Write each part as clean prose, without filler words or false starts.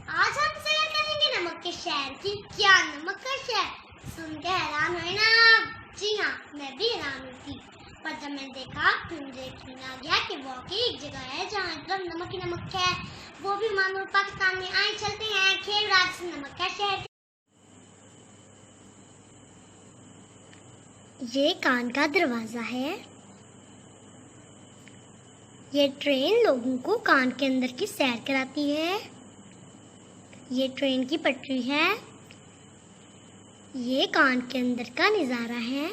आज हम सैर करेंगे नमक के शहर की। क्या नमक का शहर? सुन के हैरान हुए ना आप? जी हाँ, मैं भी हैरान हुई थी। पर जब मैंने देखा तो मुझे यकीन आ गया कि वाकई एक जगह है जहाँ एकदम नमक ही नमक है, वो भी मानो पाकिस्तान में। आए चलते हैं खेल राज से नमक का शहर। ये कान का दरवाजा है। ये ट्रेन लोगों को कान के अंदर की सैर कराती है। ये ट्रेन की पटरी है। ये कान के अंदर का नज़ारा है।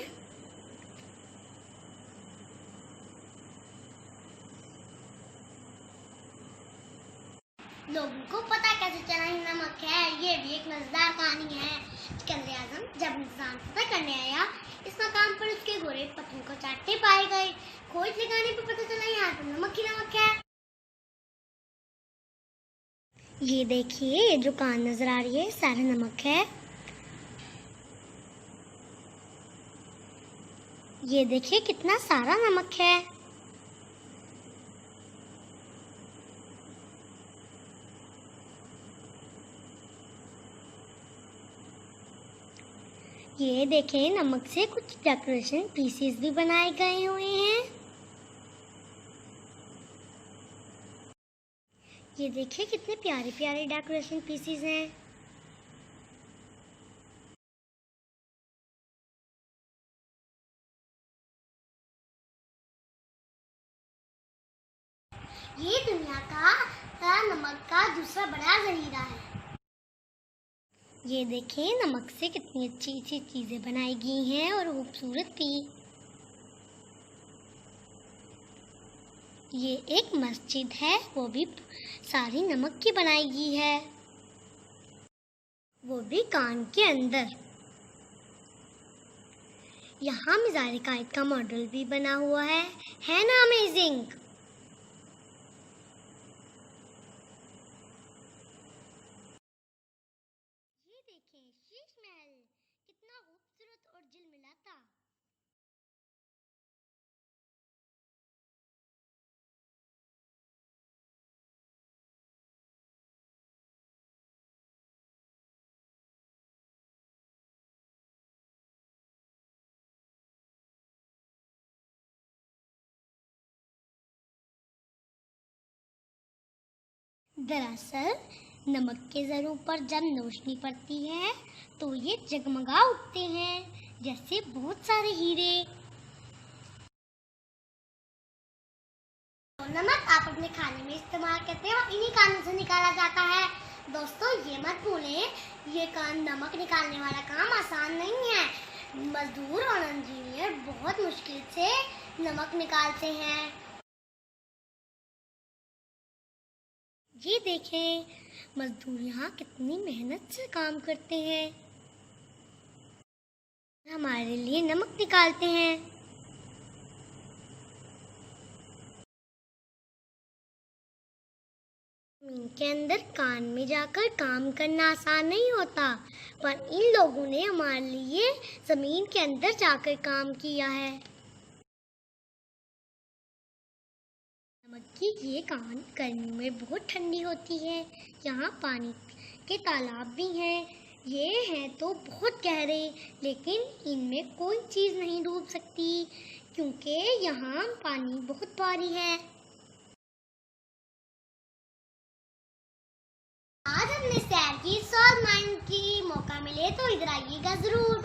लोगों को पता कैसे चला ही नमक है? ये भी एक मजेदार कहानी है। सिकंदर आजम जब इंसान फतह करने आया इस मकाम पर, उसके घोड़े पत्थर को चाटते पाए गए। खोज लगाने पर पता चला यहाँ पर नमक ही नमक है। ये देखिए, ये जो कान नजर आ रही है सारा नमक है। ये देखिए कितना सारा नमक है। ये देखें, नमक से कुछ डेकोरेशन पीसेस भी बनाए गए हुए हैं। ये देखिए कितने प्यारे प्यारे डेकोरेशन पीसेस हैं। ये दुनिया का नमक का दूसरा बड़ा जहीरा है। ये देखें, नमक से कितनी अच्छी अच्छी चीजें बनाई गई हैं और खूबसूरत भी। ये एक मस्जिद है, वो भी सारी नमक की बनाई गई है, वो भी कान के अंदर। यहाँ मिज़ार कायद का मॉडल भी बना हुआ है ना अमेजिंग? ये देखें, शीश महल कितना खूबसूरत और झिलमिलाता। दरअसल नमक के ज़रों पर जब रोशनी पड़ती है तो ये जगमगा उठते हैं जैसे बहुत सारे हीरे। तो नमक आप अपने खाने में इस्तेमाल करते हैं और इन्हीं कानों से निकाला जाता है। दोस्तों ये मत भूलें, ये कान नमक निकालने वाला काम आसान नहीं है। मजदूर और इंजीनियर बहुत मुश्किल से नमक निकालते हैं। ये देखें, मजदूर यहाँ कितनी मेहनत से काम करते हैं, हमारे लिए नमक निकालते हैं। इनके अंदर कान में जाकर काम करना आसान नहीं होता, पर इन लोगों ने हमारे लिए जमीन के अंदर जाकर काम किया है। नमक की ये कान गर्मी में बहुत ठंडी होती है। यहाँ पानी के तालाब भी हैं। ये हैं तो बहुत गहरे, लेकिन इनमें कोई चीज़ नहीं डूब सकती क्योंकि यहाँ पानी बहुत भारी है। आज हमने सैर की, सॉल्व माइंड की। मौका मिले तो इधर आइएगा जरूर।